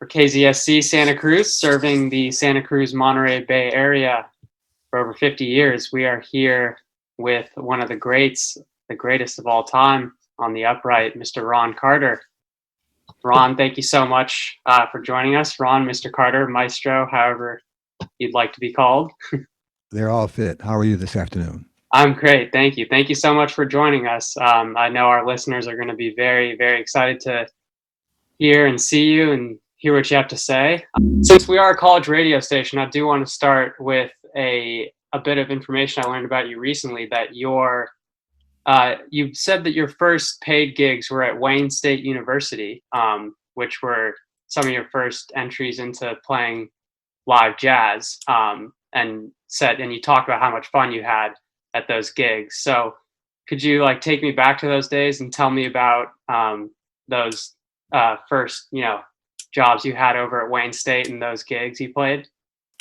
for KZSC Santa Cruz, serving the Santa Cruz Monterey Bay area for over 50 years. We are here with one of the greats, the greatest of all time on the upright, Mr. Ron Carter. Ron, thank you so much for joining us. Ron, Mr. Carter, Maestro, however you'd like to be called. They're all fit. How are you this afternoon? I'm great. Thank you. Thank you so much for joining us. I know our listeners are going to be very, very excited to hear and see you and hear what you have to say. Since we are a college radio station, I do want to start with a bit of information I learned about you recently, that you said that your first paid gigs were at Wayne State University, which were some of your first entries into playing live jazz, and you talked about how much fun you had at those gigs. So could you take me back to those days and tell me about those first jobs you had over at Wayne State and those gigs you played?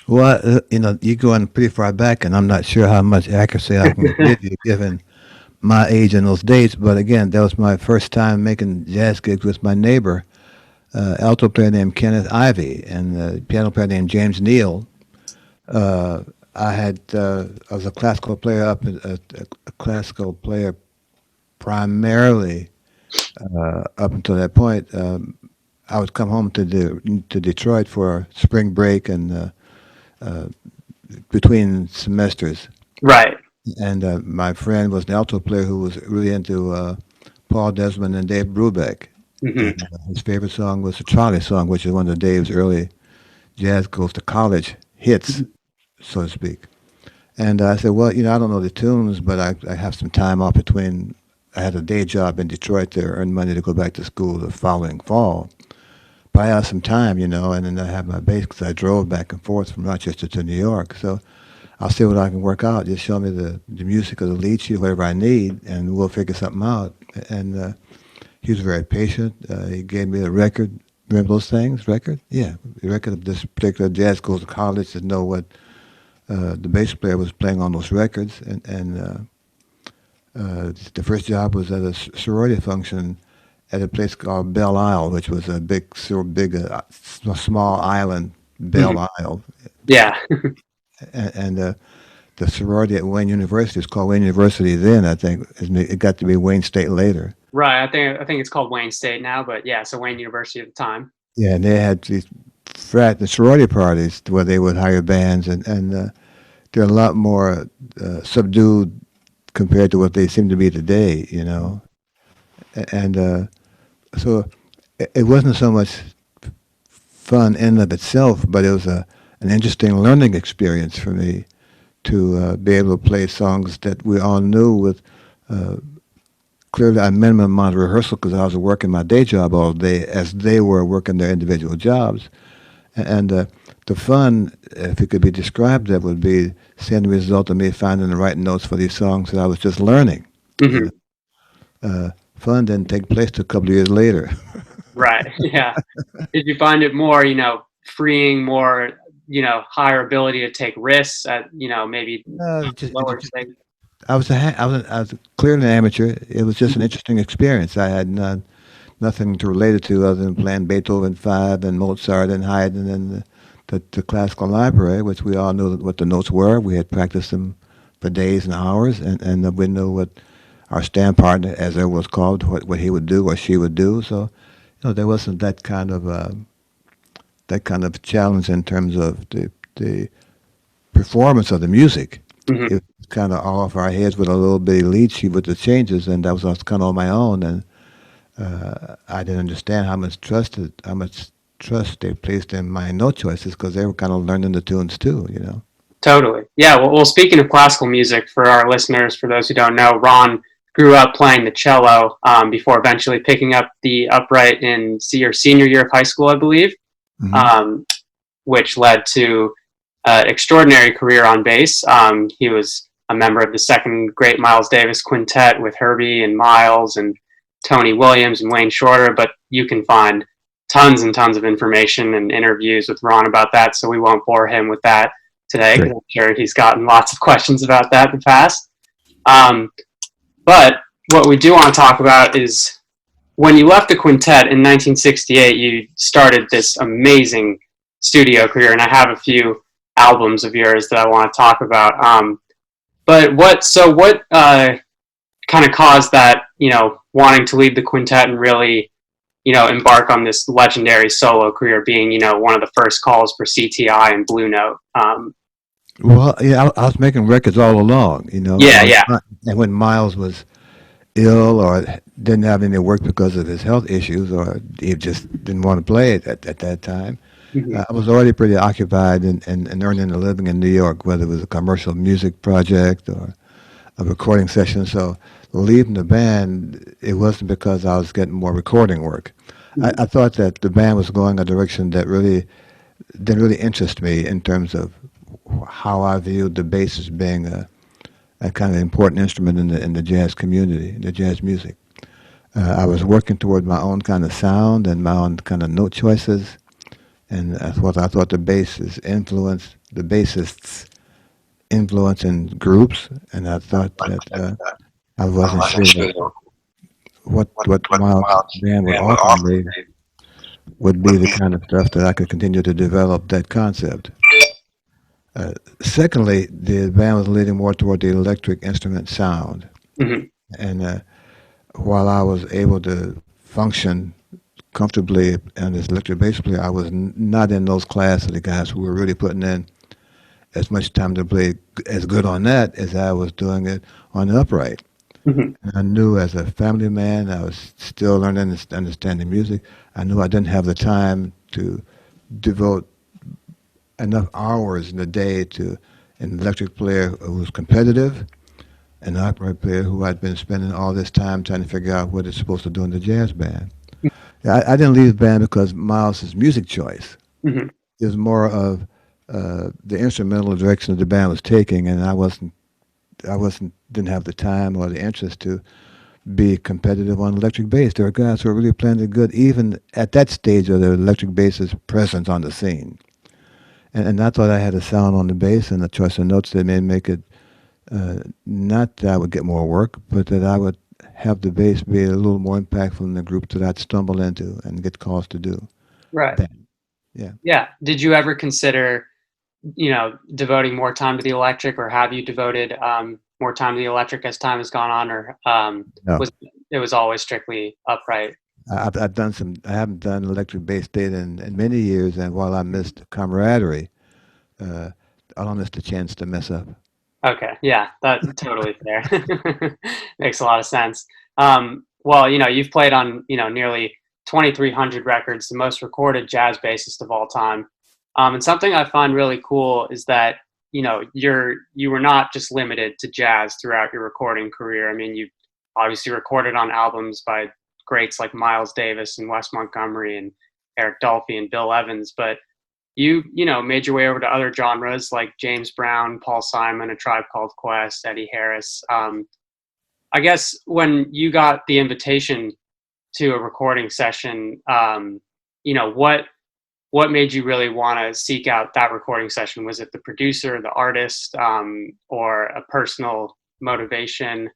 Well, you're going pretty far back, and I'm not sure how much accuracy I can give you given my age and those dates. But again, that was my first time making jazz gigs with my neighbor, alto player named Kenneth Ivey, and piano player named James Neal. I was a classical player a classical player primarily up until that point. I would come home to Detroit for spring break and between semesters. Right. And my friend was an alto player who was really into Paul Desmond and Dave Brubeck. Mm-hmm. And, his favorite song was the Charlie song, which is one of Dave's early jazz goes to college hits, so to speak. And I said, well, I don't know the tunes, but I have some time off between. I had a day job in Detroit there, earned money to go back to school the following fall. But I have some time, and then I have my bass because I drove back and forth from Rochester to New York. So I'll see what I can work out. Just show me the music or the lead sheet, whatever I need, and we'll figure something out. And he was very patient. He gave me a record. Remember those things? Record? Yeah, the record of this particular jazz goes to college to know what the bass player was playing on those records. And the first job was at a sorority function at a place called Belle Isle, which was a small island, Belle Isle. Yeah. and the sorority at Wayne University is called Wayne University then, I think. It got to be Wayne State later. Right. I think it's called Wayne State now, but yeah, so Wayne University at the time. Yeah, and they had these the sorority parties where they would hire bands, and they're a lot more subdued compared to what they seem to be today, And so it wasn't so much fun in and of itself, but it was an interesting learning experience for me to be able to play songs that we all knew with clearly a minimum amount of rehearsal because I was working my day job all day as they were working their individual jobs. And the fun, if it could be described, that would be seeing the result of me finding the right notes for these songs that I was just learning. Mm-hmm. Fun didn't take place till a couple of years later. Right. Yeah. Did you find it more, freeing, more, higher ability to take risks at, maybe lower stakes? I was clearly an amateur. It was just an interesting experience. I had nothing to relate it to other than playing Beethoven 5 and Mozart and Haydn and the classical library, which we all knew what the notes were. We had practiced them for days and hours, and we knew what our stand partner, as it was called, what he would do or she would do. So, there wasn't that kind of challenge in terms of the performance of the music. Mm-hmm. It was kind of all off our heads with a little bitty lead sheet with the changes, and that was kind of on my own. And I didn't understand how much trust they placed in my note choices because they were kind of learning the tunes too, Totally. Yeah. Well, speaking of classical music, for our listeners, for those who don't know, Ron grew up playing the cello before eventually picking up the upright in your senior year of high school, I believe, which led to an extraordinary career on bass. He was a member of the second great Miles Davis Quintet with Herbie and Miles and Tony Williams and Wayne Shorter, but you can find tons and tons of information and interviews with Ron about that, so we won't bore him with that today, because I'm sure he's gotten lots of questions about that in the past. But what we do want to talk about is when you left the quintet in 1968, you started this amazing studio career, and I have a few albums of yours that I want to talk about. But what kind of caused that, wanting to leave the quintet and really, embark on this legendary solo career, being, one of the first calls for CTI and Blue Note? Well, yeah, I was making records all along, Yeah, yeah. and when Miles was ill or didn't have any work because of his health issues, or he just didn't want to play it at that time, Hmm. I was already pretty occupied in earning a living in New York, whether it was a commercial music project or a recording session. So leaving the band, it wasn't because I was getting more recording work. I thought that the band was going a direction that really didn't really interest me in terms of how I viewed the bass as being a kind of important instrument in the jazz community, in the jazz music. I was working toward my own kind of sound and my own kind of note choices, and I thought the bassists influence in groups, and I thought that I wasn't sure what Miles' band would offer me would be the kind of stuff that I could continue to develop that concept. Secondly, the band was leaning more toward the electric instrument sound, Hmm. and while I was able to function comfortably on this electric bass player, I was not in those class of the guys who were really putting in as much time to play as good on that as I was doing it on the upright. Hmm. And I knew as a family man, I was still learning and understanding music. I knew I didn't have the time to devote enough hours in the day to an electric player who was competitive, an upright player who I'd been spending all this time trying to figure out what it's supposed to do in the jazz band. Yeah, I didn't leave the band because Miles's music choice. Hmm. It was more of the instrumental direction that the band was taking, and didn't have the time or the interest to be competitive on electric bass. There were guys who were really playing it good, even at that stage of their electric bass's presence on the scene. And I thought I had a sound on the bass and a choice of notes that may make it not that I would get more work, but that I would have the bass be a little more impactful in the group that I'd stumble into and get calls to do. Right. That, yeah. Yeah. Did you ever consider, devoting more time to the electric, or have you devoted more time to the electric as time has gone on, or No. was it was always strictly upright? I've done some. I haven't done electric bass data in many years, and while I missed camaraderie, uh, I don't miss the chance to mess up. Okay, yeah, that totally fair. Makes a lot of sense. Well, you've played on, nearly 2,300 records, the most recorded jazz bassist of all time. And something I find really cool is that, you were not just limited to jazz throughout your recording career. I mean, you obviously recorded on albums by greats like Miles Davis and Wes Montgomery and Eric Dolphy and Bill Evans, but you made your way over to other genres like James Brown, Paul Simon, A Tribe Called Quest, Eddie Harris. I guess when you got the invitation to a recording session, what made you really want to seek out that recording session? Was it the producer, the artist, or a personal motivation?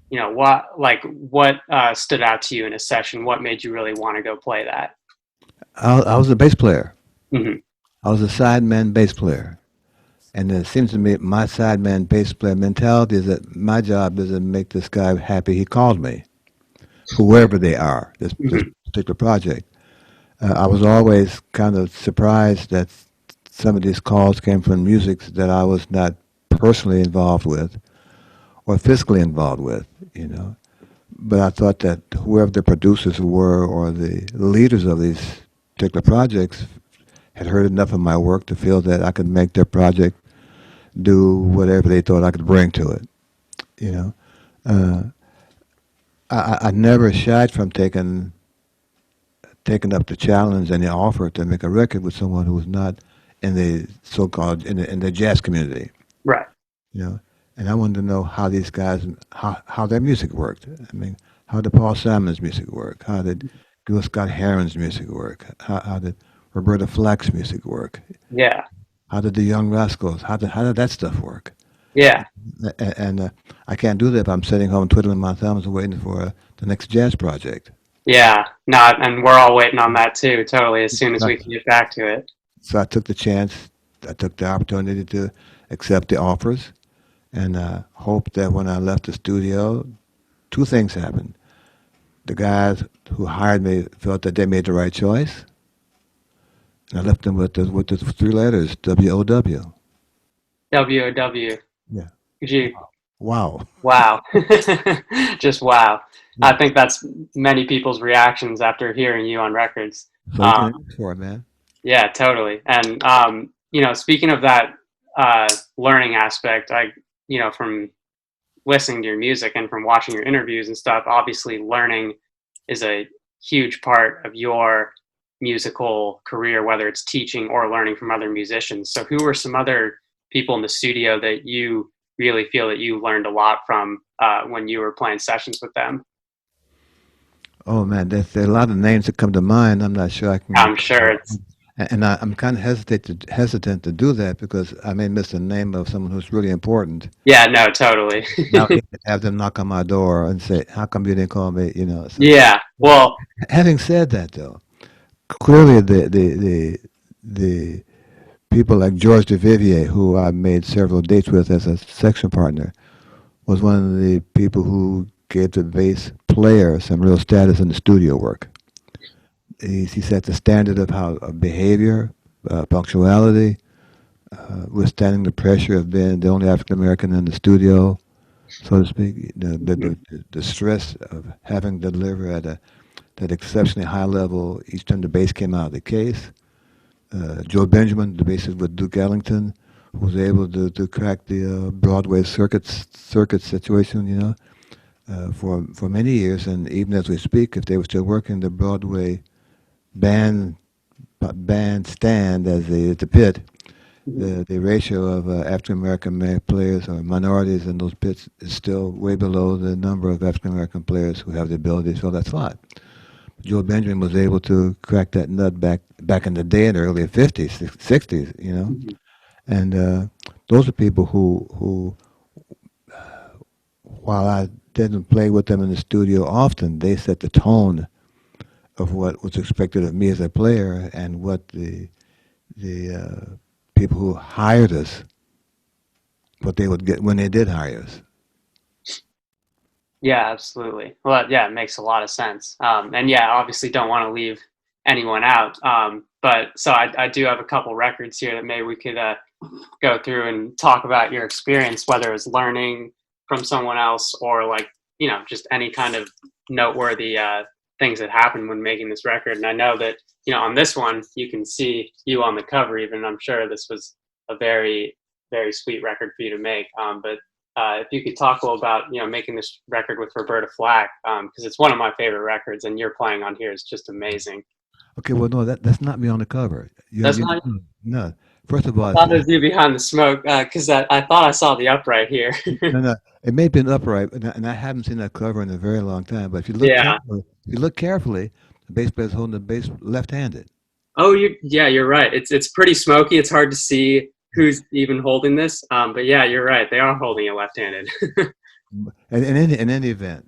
What stood out to you in a session? What made you really want to go play that? I was a bass player. Hmm. I was a sideman bass player. And it seems to me my sideman bass player mentality is that my job is to make this guy happy he called me, whoever they are, this Hmm. particular project. I was always kind of surprised that some of these calls came from music that I was not personally involved with or physically involved with, you know. But I thought that whoever the producers were or the leaders of these particular projects had heard enough of my work to feel that I could make their project do whatever they thought I could bring to it, you know. Uh, I never shied from taking up the challenge and the offer to make a record with someone who was not in the so-called in the jazz community, Right. you know. And I wanted to know how these guys how their music worked. I mean, how did Paul Simon's music work? How did Gil Scott Heron's music work? How did Roberta Flack's music work? Yeah. How did the Young Rascals? How did that stuff work? Yeah. And I can't do that if I'm sitting home twiddling my thumbs and waiting for the next jazz project. Yeah, not, and we're all waiting on that too, totally, as soon as we can get back to it. So I took the chance, I took the opportunity to accept the offers, and hoped that when I left the studio, two things happened. The guys who hired me felt that they made the right choice, and I left them with the three letters WOW. WOW. Yeah. Could you, Wow. wow. Just wow. I Yeah. think that's many people's reactions after hearing you on records. So you Um, can ask for it, man. yeah, totally. And, speaking of that learning aspect, from listening to your music and from watching your interviews and stuff, obviously learning is a huge part of your musical career, whether it's teaching or learning from other musicians. So who were some other people in the studio that you really feel that you learned a lot from when you were playing sessions with them? Oh man, there are a lot of names that come to mind. I'm not sure I can I'm recall. sure it's, And I'm kind of hesitant to do that because I may miss the name of someone who's really important. yeah, no, totally. Now have them knock on my door and say, "How come you didn't call me?" You know. So Yeah, well, having said that, though, clearly the people like George DeVivier, who I made several dates with as a section partner, was one of the people who gave the bass player some real status in the studio work. He set the standard of how of behavior, punctuality, withstanding the pressure of being the only African American in the studio, so to speak. The stress of having to deliver at that exceptionally high level each time the bass came out of the case. Joe Benjamin, the bassist with Duke Ellington, was able to crack the Broadway circuit situation, for many years. And even as we speak, if they were still working the Broadway band bandstand as the pit, the ratio of African American players or minorities in those pits is still way below the number of African American players who have the ability to fill that slot. Joe Benjamin was able to crack that nut back in the day in the early '50s, '60s, and those are people who, while I didn't play with them in the studio often, they set the tone of what was expected of me as a player and what the people who hired us, what they would get when they did hire us. yeah, absolutely. Well, yeah, it makes a lot of sense. And yeah, obviously don't want to leave anyone out. But so I do have a couple records here that maybe we could go through and talk about your experience, whether it's learning from someone else or like, just any kind of noteworthy things that happened when making this record. And I know that, on this one, you can see you on the cover even. I'm sure this was a very, very sweet record for you to make. But if you could talk a little about, making this record with Roberta Flack, because it's one of my favorite records and you're playing on here is just amazing. Okay, well, no, that's not me on the cover. That's not, No. First of I all, thought it was you behind the smoke, because I thought I saw the upright here. no. It may have been upright, and I haven't seen that cover in a very long time. But Yeah. if you look carefully, the bass player's holding the bass left-handed. Oh, you're right. It's pretty smoky. It's hard to see who's even holding this. But yeah, you're right. They are holding it left-handed. And in any event,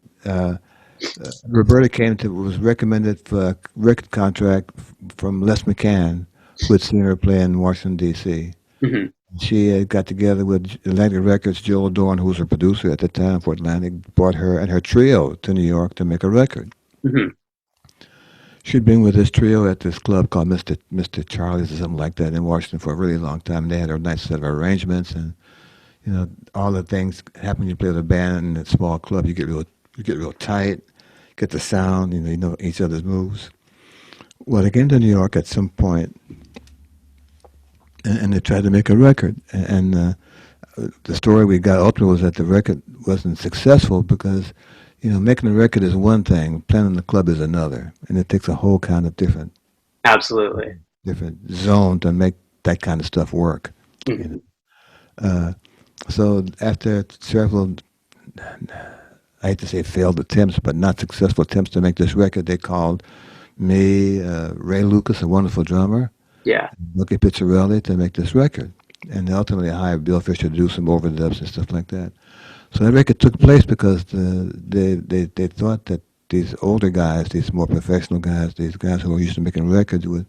Roberta was recommended for a record contract from Les McCann, who had seen her play in Washington D.C. Hmm. She had got together with Atlantic Records, Joel Dorn, who was her producer at the time for Atlantic, brought her and her trio to New York to make a record. Hmm. She'd been with this trio at this club called Mr. Charlie's or something like that in Washington for a really long time. And they had a nice set of arrangements, and all the things happen when you play with a band in a small club. You get real tight, get the sound, you know each other's moves. Well, they came to New York at some point, and they tried to make a record. And the story we got ultimately was that the record wasn't successful because, making a record is one thing, playing in the club is another, and it takes a whole kind of different Absolutely. zone to make that kind of stuff work. Hmm. So after several, I hate to say failed attempts, but not successful attempts to make this record, they called me, Ray Lucas, a wonderful drummer, Yeah. Lucky Pizzarelli to make this record. And they ultimately hired Bill Fisher to do some overdubs and stuff like that. So that record took place because they thought that these older guys, these more professional guys, these guys who are used to making records would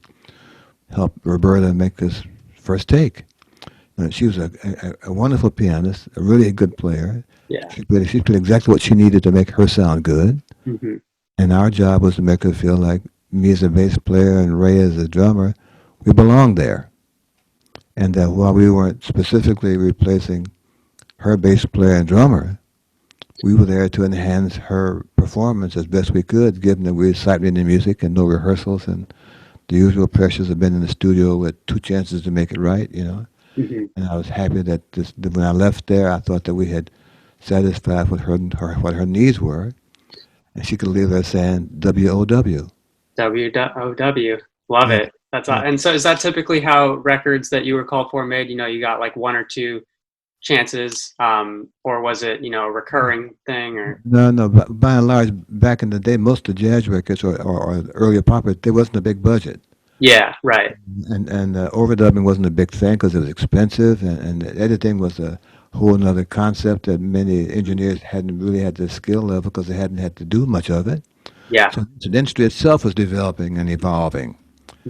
help Roberta make this first take. She was a wonderful pianist, a really good player. Yeah. She played exactly what she needed to make her sound good. Hmm. And our job was to make her feel like me as a bass player and Ray as a drummer, we belonged there. And that while we weren't specifically replacing her bass player and drummer, we were there to enhance her performance as best we could, given that we were sight reading the music and no rehearsals and the usual pressures of being in the studio with two chances to make it right, Hmm. And I was happy that when I left there, I thought that we had satisfied what her needs were, and she could leave there saying WOW. WOW. Love Yeah, it. yeah. And so is that typically how records that you were called for made? You got like one or two chances, or was it, a recurring thing or? No, no. By and large, back in the day, most of the jazz records or earlier pop, there wasn't a big budget. Yeah, right. And overdubbing wasn't a big thing because it was expensive, and editing was a whole other concept that many engineers hadn't really had the skill level because they hadn't had to do much of it. Yeah. So the industry itself was developing and evolving,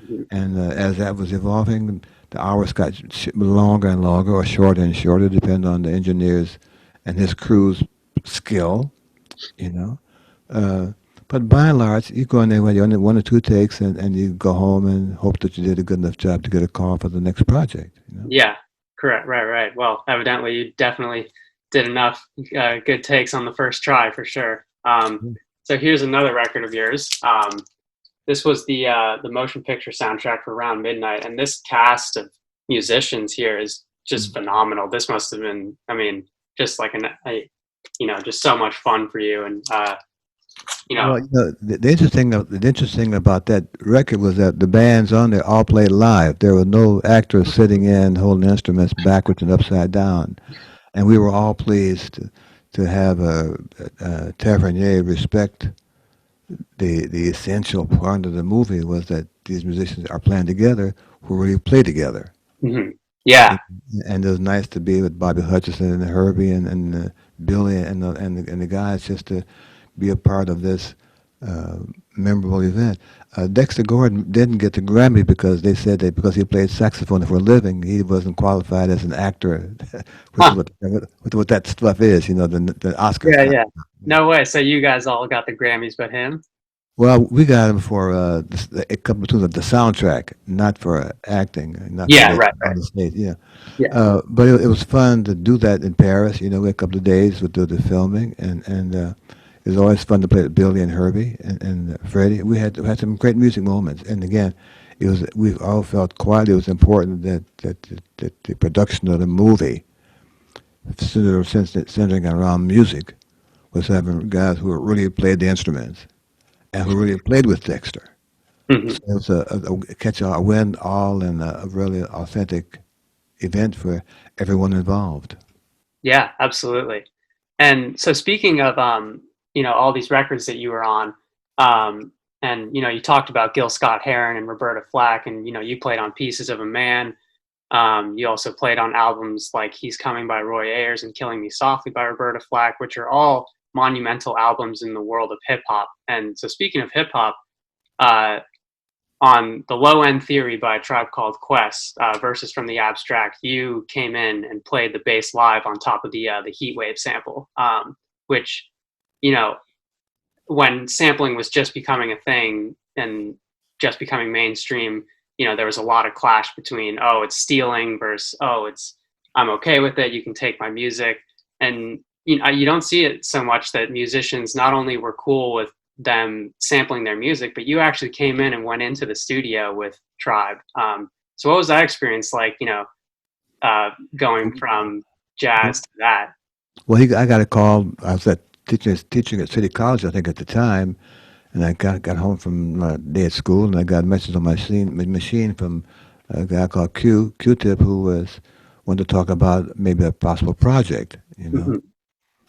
Hmm. and as that was evolving, the hours got longer and longer, or shorter and shorter, depending on the engineer's and his crew's skill, you know. Uh, but by and large, you go in there with only one or two takes, and you go home and hope that you did a good enough job to get a call for the next project. Yeah, correct. Right, right. Well, evidently you definitely did enough good takes on the first try for sure. So here's another record of yours. This was the motion picture soundtrack for Around Midnight, and this cast of musicians here is just phenomenal. This must have been, I mean, just like just so much fun for you, and Well, the interesting about that record was that the bands on there all played live. There were no actors sitting in holding instruments backwards and upside down, and we were all pleased to have Tavernier respect the essential part of the movie was that these musicians are playing together who really play together. mhm. Yeah, And it was nice to be with Bobby Hutcherson and Herbie and Billy and the guys just to be a part of this uh, memorable event. Dexter Gordon didn't get the Grammy because they said that because he played saxophone for a living, he wasn't qualified as an actor, which is huh. what that stuff is, the Oscars. Yeah, yeah. No way. So you guys all got the Grammys, but him? Well, we got him for a couple of tunes of the soundtrack, not for acting, not for Yeah, being right, on right. the stage. Yeah, Yeah. but it was fun to do that in Paris. We had a couple of days with the filming, and it was always fun to play with Billy and Herbie and Freddie. We had some great music moments, and again, we all felt quietly it was important that the production of the movie, centering around music, was having guys who really played the instruments and who really played with Dexter. So Hmm. it was a catch all, a win all, and a really authentic event for everyone involved. Yeah, absolutely. And so speaking of all these records that you were on, and you talked about Gil Scott Heron and Roberta Flack, and you played on Pieces of a Man. You also played on albums like He's Coming by Roy Ayers and Killing Me Softly by Roberta Flack, which are all monumental albums in the world of hip hop. And so speaking of hip hop, uh, on the Low End Theory by a Tribe Called Quest, Verses from the Abstract, you came in and played the bass live on top of the Heat Wave sample, which, you know, when sampling was just becoming a thing and just becoming mainstream, there was a lot of clash between, oh, it's stealing versus, oh, it's, I'm okay with it. You can take my music. And, you don't see it so much that musicians not only were cool with them sampling their music, but you actually came in and went into the studio with Tribe. So what was that experience like, going from jazz to that? Well, I got a call. I was teaching at City College, I think, at the time, and I got home from my day at school, and I got a message on my machine from a guy called Q-Tip, who wanted to talk about maybe a possible project. Mhm.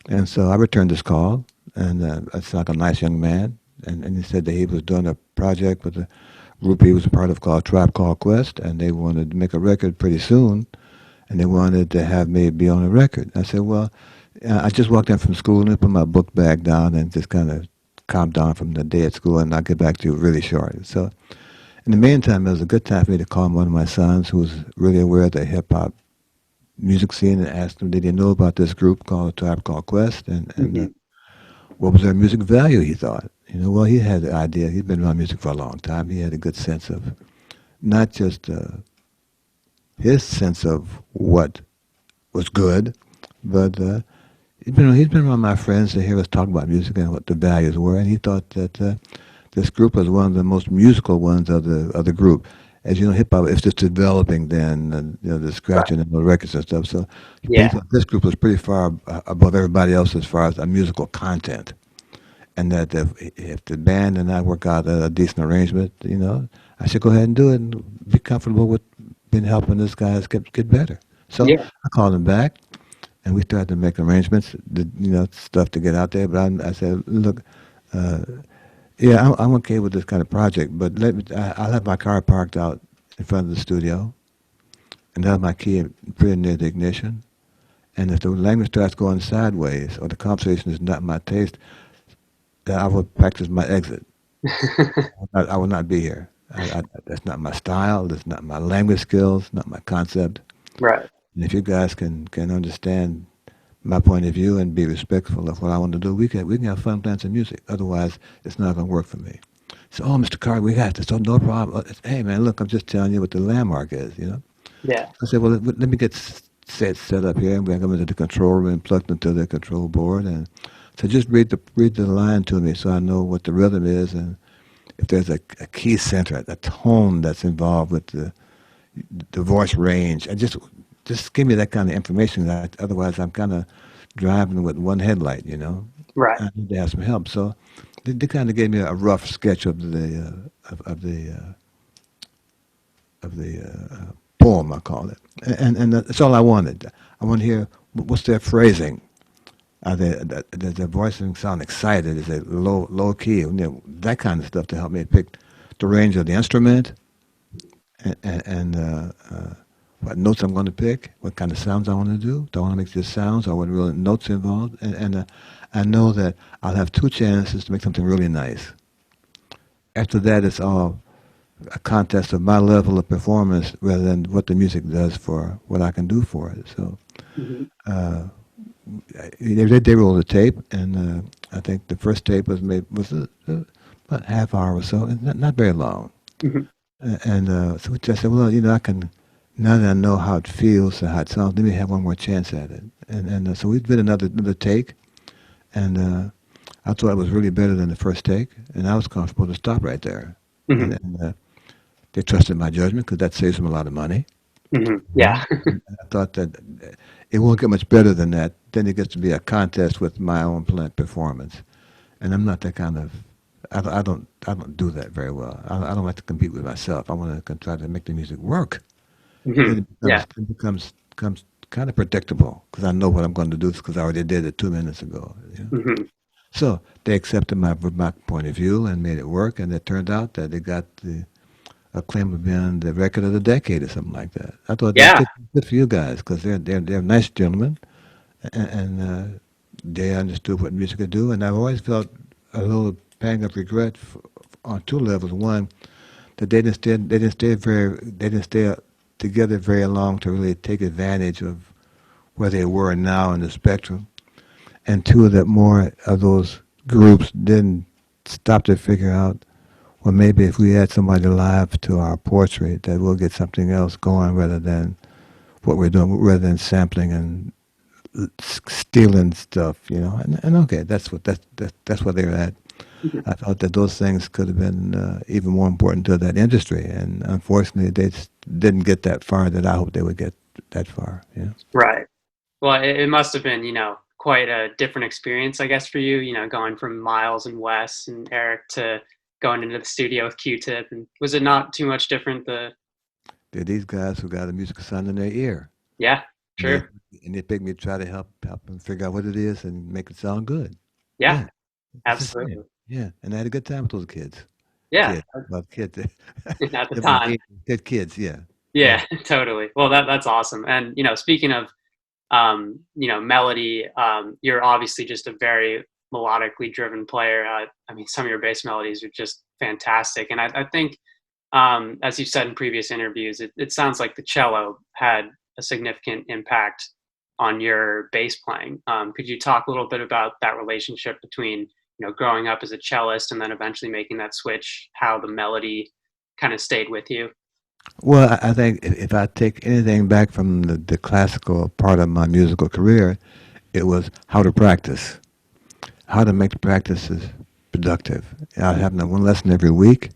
And so I returned this call, and it's like a nice young man, and he said that he was doing a project with a group he was a part of called Tribe Called Quest, and they wanted to make a record pretty soon, and they wanted to have me be on the record. I said, well, I just walked in from school and put my book bag down and just kind of calm down from the day at school, and I'll get back to you really short. So in the meantime, it was a good time for me to call one of my sons who was really aware of the hip-hop music scene and asked him, did he know about this group called a Tribe Called Quest, and what was their music value, he thought. Well, he had the idea. He'd been around music for a long time. He had a good sense of not just his sense of what was good, but he's been around my friends to hear us talk about music and what the values were, and he thought that this group was one of the most musical ones of the group. As you know, hip hop is just developing then, and the scratching and the records and stuff. So he Yeah. thought this group was pretty far above everybody else as far as a musical content, and that if the band and I work out a decent arrangement, I should go ahead and do it and be comfortable with been helping this guys get better. So Yeah. I called him back, and we started to make arrangements, stuff to get out there. But I said, look, yeah, I'm okay with this kind of project, but I'll have my car parked out in front of the studio, and I'll have my key pretty near the ignition. And if the language starts going sideways or the conversation is not my taste, then I will practice my exit. I will not be here. That's not my style. That's not my language skills. Not my concept. Right. And if you guys can understand my point of view and be respectful of what I want to do, we can have fun playing some music. Otherwise, it's not going to work for me. So, oh, Mr. Carter, we got this. Oh, no problem. Hey, man, look, I'm just telling you what the landmark is. Yeah. I said, well, let me get set up here. I'm going to come into the control room and plugged into the control board. And so just read the line to me so I know what the rhythm is and if there's a key center, a tone that's involved with the voice range. And just give me that kind of information. Otherwise, I'm kind of driving with one headlight. Right. I need to have some help. So they kind of gave me a rough sketch of the poem, I call it, and that's all I wanted. I want to hear what's their phrasing. Does their voicing sound excited? Is it low key? That kind of stuff to help me pick the range of the instrument and what notes I'm going to pick, what kind of sounds I want to do. Do I want to make just sounds or what real notes involved? And I know that I'll have two chances to make something really nice. After that, it's all a contest of my level of performance rather than what the music does for what I can do for it. So Hmm. uh, they rolled the tape, and I think the first tape was about half hour or so, and not very long. Hmm. And so I said, well, I can, now that I know how it feels and how it sounds, let me have one more chance at it. And so we did another take, and I thought it was really better than the first take, and I was comfortable to stop right there. Hmm. And they trusted my judgment because that saves them a lot of money. Hmm. You know? Yeah. And I thought that it won't get much better than that. Then it gets to be a contest with my own performance, and I'm not that kind of. I don't do that very well. I don't like to compete with myself. I want to try to make the music work. Hmm. Then Yeah. it becomes kind of predictable because I know what I'm going to do because I already did it 2 minutes ago. Hmm. So they accepted my point of view and made it work, and it turned out that they got the acclaim of being the record of the decade or something like that. I thought that Yeah. good for you guys because they're nice gentlemen, and they understood what music could do. And I've always felt a little pang of regret on two levels. One, that they didn't stay together very long to really take advantage of where they were now in the spectrum. And two, that more of those groups didn't stop to figure out, well, maybe if we add somebody live to our portrait, that we'll get something else going rather than what we're doing, rather than sampling and stealing stuff. And okay, that's what they're at. Mhm. I thought that those things could have been even more important to that industry, and unfortunately, they just didn't get that far that I hoped they would get that far. Right. Well, it must have been, quite a different experience, I guess, for you, going from Miles and Wes and Eric to going into the studio with Q-Tip. And was it not too much different? They're these guys who got a musical sound in their ear, Yeah, and they sure. and they picked me to try to help them figure out what it is and make it sound good. Yeah, Yeah, it's the same. absolutely. Yeah, and I had a good time with those kids. Yeah, Kids, well, kids. at the They're my time. age. Good kids. Yeah, yeah. Yeah, totally. Well, that's awesome. And, speaking of, melody, you're obviously just a very melodically driven player. I mean, some of your bass melodies are just fantastic. And I think, as you've said in previous interviews, it sounds like the cello had a significant impact on your bass playing. Could you talk a little bit about that relationship between, growing up as a cellist and then eventually making that switch, how the melody kind of stayed with you? Well, I think if I take anything back from the classical part of my musical career, it was how to practice, how to make the practices productive. I was having one lesson every week.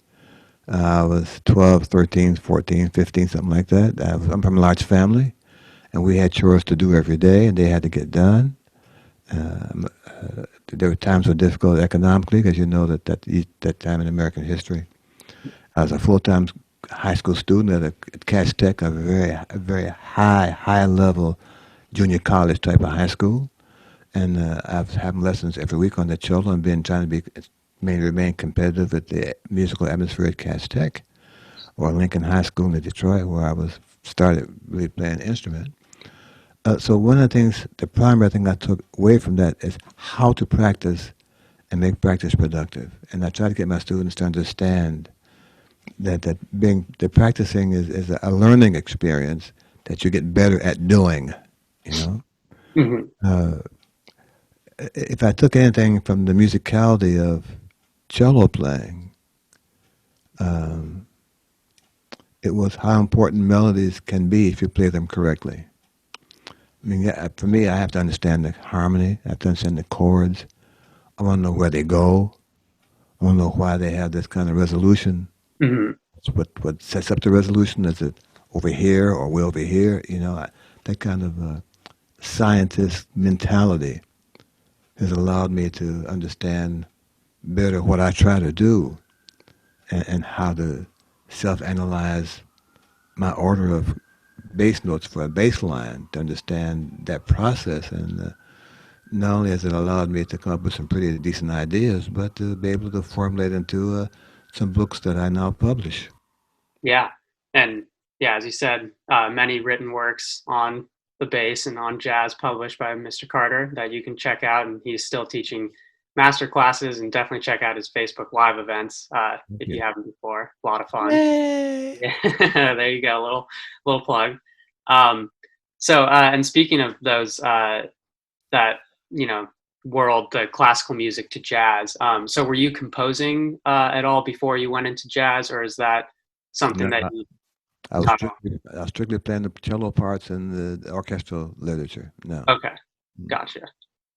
I was 12, 13, 14, 15, something like that. I'm from a large family, and we had chores to do every day, and they had to get done. There were times that were difficult economically, because you know that time in American history. I was a full-time high school student at Cass Tech, a very high level junior college type of high school, and I was having lessons every week on the cello and trying to remain competitive at the musical atmosphere at Cass Tech or Lincoln High School in Detroit, where I was started really playing an instrument. So one of the things, the primary thing I took away from that is how to practice and make practice productive. And I try to get my students to understand that practicing is a learning experience that you get better at doing. You know, Hmm. uh, if I took anything from the musicality of cello playing, um, it was how important melodies can be if you play them correctly. I mean, yeah, for me, I have to understand the harmony. I have to understand the chords. I want to know where they go. I want to know why they have this kind of resolution. Hmm. What sets up the resolution? Is it over here or way over here? That kind of scientist mentality has allowed me to understand better what I try to do and how to self-analyze my order of bass notes for a bass line to understand that process. And not only has it allowed me to come up with some pretty decent ideas, but to be able to formulate into some books that I now publish. Yeah. And yeah, as you said, many written works on the bass and on jazz published by Mr. Carter that you can check out. And he's still teaching master classes, and definitely check out his Facebook Live events Thank if you. you haven't before. A lot of fun. Yay! Yeah, there you go. Little plug. Um, and speaking of those, that you know world, the classical music to jazz. So were you composing at all before you went into jazz, or is that something No, that you I not was strictly playing the cello parts and the orchestral literature. No. okay? Gotcha.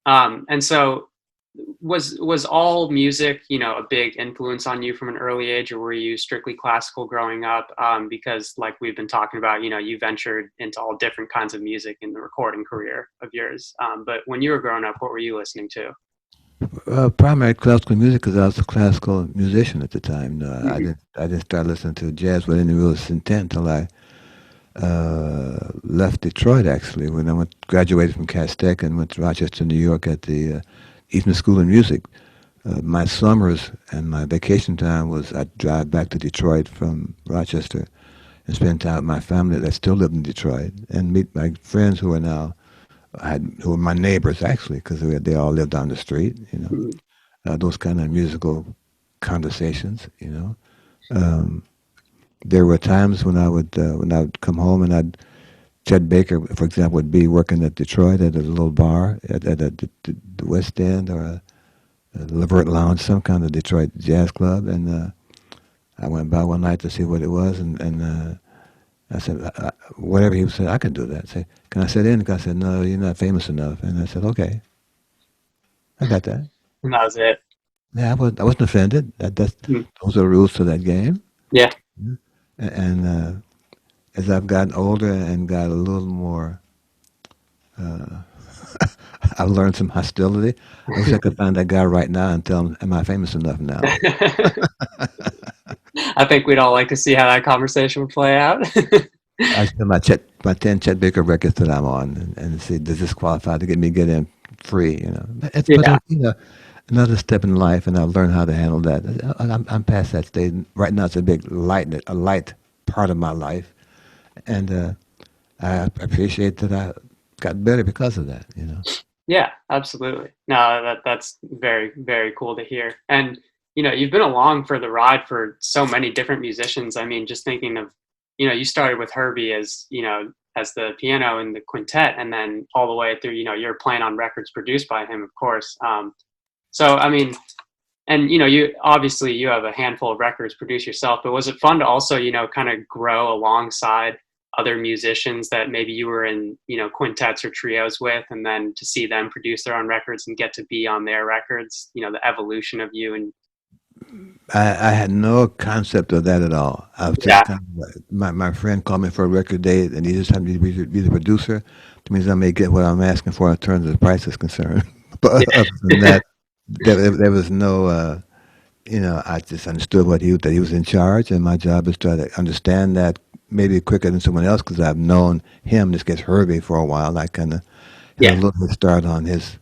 And so was all music, a big influence on you from an early age, or were you strictly classical growing up? Because like we've been talking about, you ventured into all different kinds of music in the recording career of yours. But when you were growing up, what were you listening to? Primary classical music because I was a classical musician at the time. No, Mhm. I didn't start listening to jazz with any real intent until I left Detroit. Actually, when I graduated from Cass Tech and went to Rochester, New York, at the Eastman School of Music. My summers and my vacation time was I'd drive back to Detroit from Rochester and spend time with my family that still lived in Detroit and meet my friends who were my neighbors actually because they all lived down the street. Mhm. Those kind of musical conversations. Um, there were times when I would come home and Chet Baker, for example, would be working at Detroit at a little bar at the West End or a Levert Lounge, some kind of Detroit jazz club, and I went by one night to see what it was, and I said, whatever he said, I can do that. I said, can I sit in? And I said, no, you're not famous enough. And I said, okay, I got that. And that was it. Yeah, I wasn't offended. Mhm. Those are the rules to that game. Yeah. And as I've gotten older and got a little more, uh, I've learned some hostility. I wish I could find that guy right now and tell him, am I famous enough now? I think we'd all like to see how that conversation would play out. I spend my 10 Chet Baker records that I'm on and see, does this qualify to get in free, Yeah. Another step in life, and I've learned how to handle that. I'm past that stage. Right now, it's a light part of my life, and I appreciate that I got better because of that. Yeah, absolutely. No, that's very, very cool to hear. And you've been along for the ride for so many different musicians. I mean, just thinking of, you started with Herbie as, as the piano in the quintet, and then all the way through, you're playing on records produced by him, of course. So I mean, and you obviously you have a handful of records produced yourself, but was it fun to also, kind of grow alongside other musicians that maybe you were in, quintets or trios with, and then to see them produce their own records and get to be on their records, the evolution of you and I had no concept of that at all. I was just yeah, kind of my friend called me for a record date, and he just had me to be the producer. That means I may get what I'm asking for in terms of the price is concerned. But yeah, other than that, there was no, I just understood that he was in charge, and my job is to try to understand that maybe quicker than someone else because I've known him. This gets Herbie for a while. I kind of had a yeah, little head start on his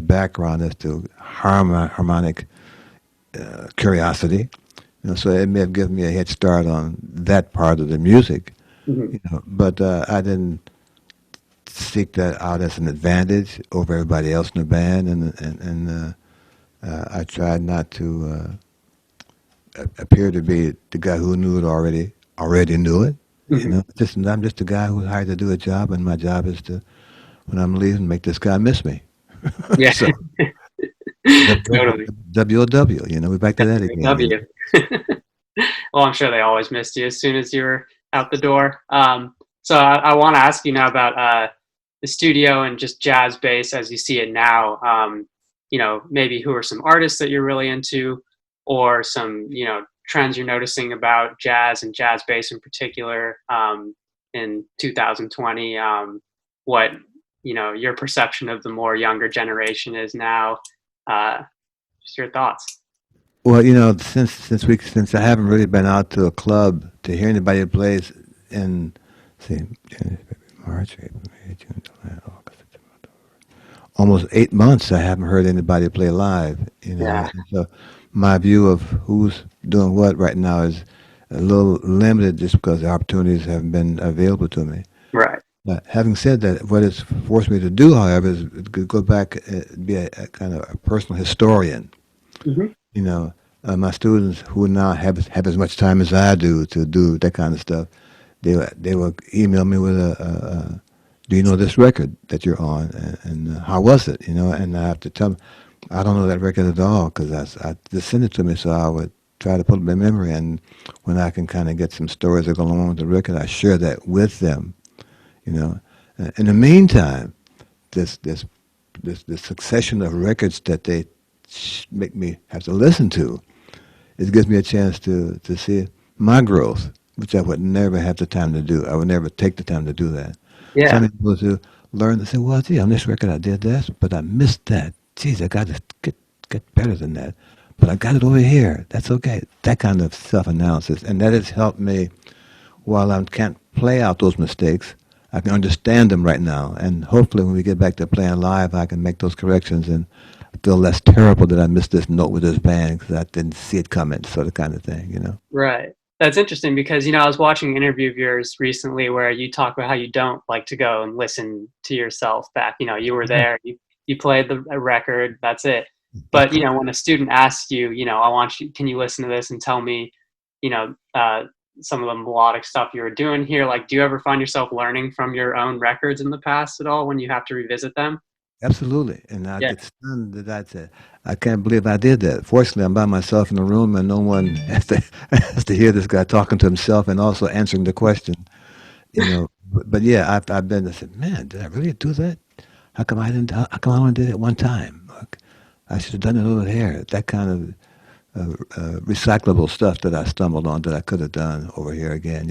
background as to harmonic curiosity. So it may have given me a head start on that part of the music. mhm, But I didn't seek that out as an advantage over everybody else in the band, and I tried not to appear to be the guy who knew it already knew it. mhm. Just I'm just a guy who's hired to do a job, and my job is to, when I'm leaving, make this guy miss me. Yeah, So totally. WOW, we're back to that again. W. Well, I'm sure they always missed you as soon as you were out the door. So I want to ask you now about the studio and just jazz bass as you see it now. Maybe who are some artists that you're really into, or some trends you're noticing about jazz and jazz bass in particular in 2020. What your perception of the more younger generation is now. Just your thoughts. Well, since I haven't really been out to a club to hear anybody that plays in, see, January, February, March, April, May, June, July, August, September, almost 8 months I haven't heard anybody play live. Yeah. And so my view of who's doing what right now is a little limited just because the opportunities haven't been available to me. Right. Having said that, what it's forced me to do, however, is go back, be a kind of a personal historian. Hmm. you know, my students who now have as much time as I do to do that kind of stuff, they will email me with do you know this record that you're on, and how was it, and I have to tell them, I don't know that record at all because I just send it to me, so I would try to put it in my memory, and when I can kind of get some stories that go along with the record, I share that with them, you know. In the meantime, this succession of records that they make me have to listen to, it gives me a chance to see my growth, which I would never have the time to do. I would never take the time to do that. Yeah. Some people to learn to say, well, gee, on this record I did this, but I missed that. Geez, I got to get better than that. But I got it over here. That's okay. That kind of self-analysis. And that has helped me while I can't play out those mistakes. I can understand them right now. And hopefully when we get back to playing live, I can make those corrections and feel less terrible that I missed this note with this band because I didn't see it coming, sort of kind of thing. Right. That's interesting because, I was watching an interview of yours recently where you talk about how you don't like to go and listen to yourself back. You were there, you played the record, that's it. But, when a student asks you, I want you, can you listen to this and tell me, you know, uh, some of the melodic stuff you were doing here? Like, do you ever find yourself learning from your own records in the past at all when you have to revisit them? Absolutely. And I Yeah. get stunned that I said, I can't believe I did that. Fortunately, I'm by myself in the room and no one has to hear this guy talking to himself and also answering the question. But yeah, I've been, I said, man, did I really do that? How come I only did it one time? Look, I should have done it over here. That kind of recyclable stuff that I stumbled on that I could have done over here again.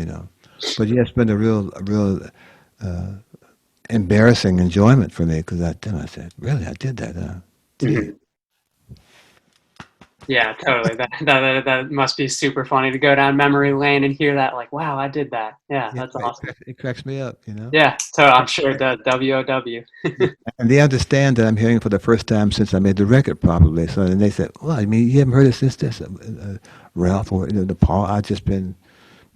But yeah, it's been a real uh, embarrassing enjoyment for me because I said, really, I did that. Gee. Mhm. Yeah, totally. That must be super funny to go down memory lane and hear that, like, wow, I did that. Yeah, Yeah, that's awesome. it cracks me up. Yeah, so I'm sure it does. WOW. Yeah. And they understand that I'm hearing it for the first time since I made the record, probably. So then they said, well, I mean, you haven't heard it since this, Ralph, or the Paul. I've just been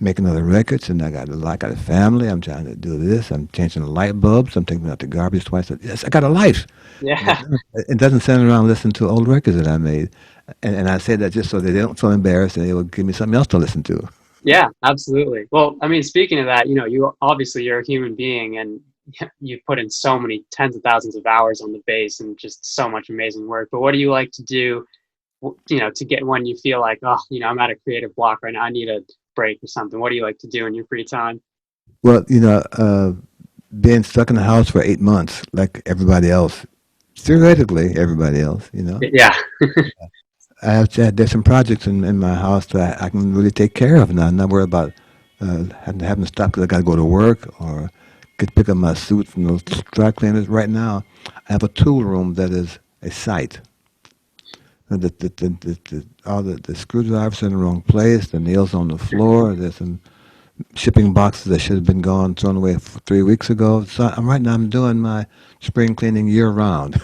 making other records, and I got a family. I'm trying to do this. I'm changing the light bulbs. I'm taking out the garbage twice. Yes, I got a life. And Yeah. it doesn't stand around listening to old records that I made. And I say that just so they don't feel embarrassed and they will give me something else to listen to. Yeah, absolutely. Well, I mean, speaking of that, you obviously you're a human being and you put in so many tens of thousands of hours on the bass and just so much amazing work. But what do you like to do, to get when you feel like, oh, I'm at a creative block right now. I need a break or something. What do you like to do in your free time? Well, being stuck in the house for 8 months, like everybody else, theoretically, everybody else, Yeah. there's some projects in my house that I can really take care of now. I'm not worried about having to stop because I got to go to work or get pick up my suit from those dry cleaners. Right now, I have a tool room that is a site. All the screwdrivers are in the wrong place. The nails on the floor. There's some shipping boxes that should have been gone, thrown away 3 weeks ago. So right now I'm doing my spring cleaning year round,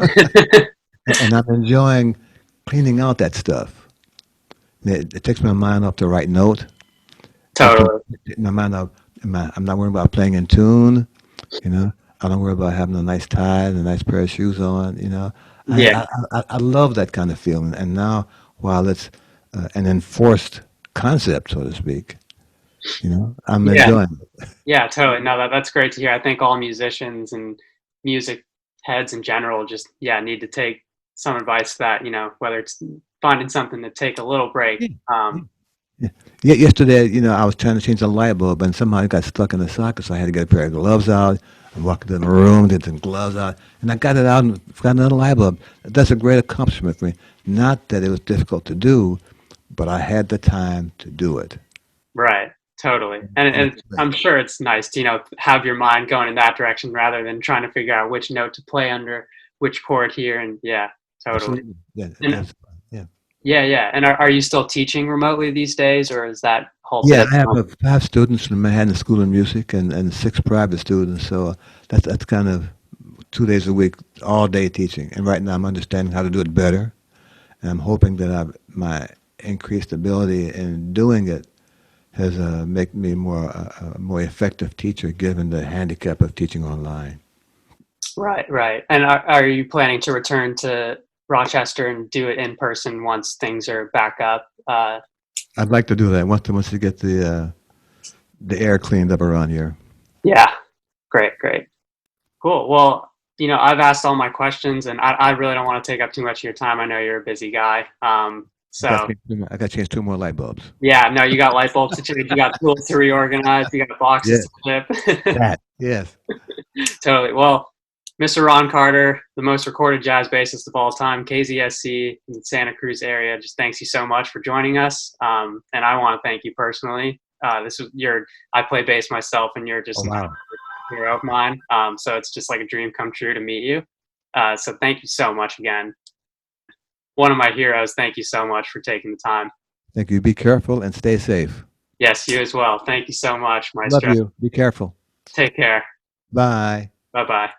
and I'm enjoying cleaning out that stuff. It takes my mind off the right note. Takes Totally. my mind off. I'm not worried about playing in tune. You know, I don't worry about having a nice tie and a nice pair of shoes on. Yeah. I love that kind of feeling. And now, while it's an enforced concept, so to speak, I'm Yeah. enjoying it. Yeah, totally. No, that's great to hear. I think all musicians and music heads in general just, yeah, need to take some advice that, whether it's finding something to take a little break. Yeah, yeah, yeah. Yeah, yesterday, I was trying to change a light bulb, and somehow it got stuck in the socket, so I had to get a pair of gloves out and walk into the room, get some gloves out, and I got it out and got another light bulb. That's a great accomplishment for me. Not that it was difficult to do, but I had the time to do it. Right. Totally. And And it's I'm great. sure it's nice to, have your mind going in that direction rather than trying to figure out which note to play under which chord here. And yeah, totally. Absolutely. Yeah, And that's fun. Yeah. yeah, yeah. And are you still teaching remotely these days or is that halted Yeah, at I the have moment? 5 students from Manhattan School of Music and 6 private students, so that's kind of 2 days a week, all day teaching. And right now, I'm understanding how to do it better, and I'm hoping that my increased ability in doing it has make me a more effective teacher, given the handicap of teaching online. Right, right. And are you planning to return to Rochester and do it in person once things are back up? I'd like to do that once you get the air cleaned up around here. Yeah, great, great. Cool. Well, I've asked all my questions and I really don't want to take up too much of your time. I know you're a busy guy. So I got to change 2 more light bulbs. yeah, no, you got light bulbs to change, you got tools to reorganize, you got boxes Yeah, to ship. that. Yes. Totally. Well, Mr. Ron Carter, the most recorded jazz bassist of all time, KZSC in the Santa Cruz area, just thanks you so much for joining us. And I want to thank you personally. I play bass myself, and you're Oh just an wow. hero of mine. So it's just like a dream come true to meet you. So thank you so much again. One of my heroes. Thank you so much for taking the time. Thank you. Be careful and stay safe. Yes, you as well. Thank you so much, Love Maestro. you. Be careful. Take care. Bye. Bye bye.